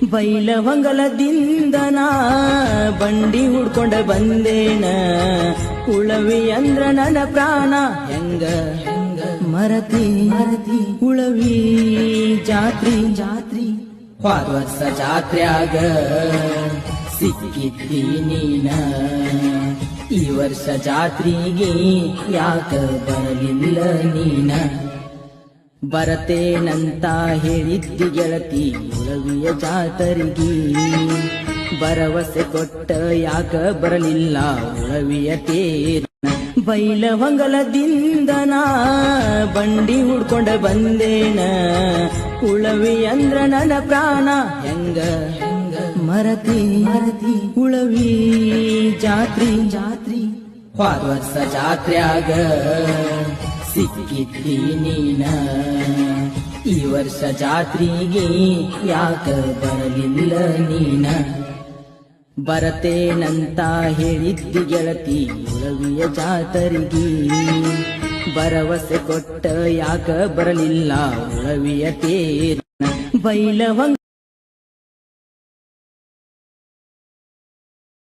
ಬೈಲಹೊಂಗಲದಿಂದ ನಾ ಬಂಡಿ ಹುಡ್ಕೊಂಡ ಬಂದೇನ ಉಳವಿ ಅಂದ್ರ ನನ್ನ ಪ್ರಾಣ ಹೆಂಗ ಮರತಿ ಉಳವಿ ಜಾತ್ರಿ ಹೋದ ವರ್ಷ ಜಾತ್ರ್ಯಾಗ ಸಿಕ್ಕಿದ್ದಿ ನೀನ ಈ ವರ್ಷ ಜಾತ್ರೆಗೆ ಯಾಕ ಬರಲಿಲ್ಲ ನೀನ ಬರತೇನಂತ ಹೇಳಿದ್ದಿ ಗೆಳತಿ ಉಳವಿಯ ಜಾತರಿಗೆ ಭರವಸೆ ಕೊಟ್ಟ ಯಾಕ ಬರಲಿಲ್ಲ ಉಳವಿಯ ತೇರ ಬೈಲಹೊಂಗಲದಿಂದ ನಾ ಬಂಡಿ ಹುಡ್ಕೊಂಡ ಬಂದೇನ ಉಳವಿ ಅಂದ್ರ ನನ್ನ ಪ್ರಾಣ ಹೆಂಗ ಮರತಿ ಉಳವಿ ಜಾತ್ರಿ ಹೋದ ವರ್ಷ ಜಾತ್ರ್ಯಾಗ ಸಿಕ್ಕಿದ್ದಿ ನೀನ ಈ ವರ್ಷ ಜಾತ್ರೆಗೆ ಯಾಕ ಬರಲಿಲ್ಲ ನೀನ ಬರತೇನಂತ ಹೇಳಿದ್ದಿ ಗೆಳತಿ ಉಳವಿಯ ಜಾತರಿಗೆ ಭರವಸೆ ಕೊಟ್ಟ ಯಾಕ ಬರಲಿಲ್ಲ ಉಳವಿಯ ತೇರ ಬೈಲಹೊಂಗ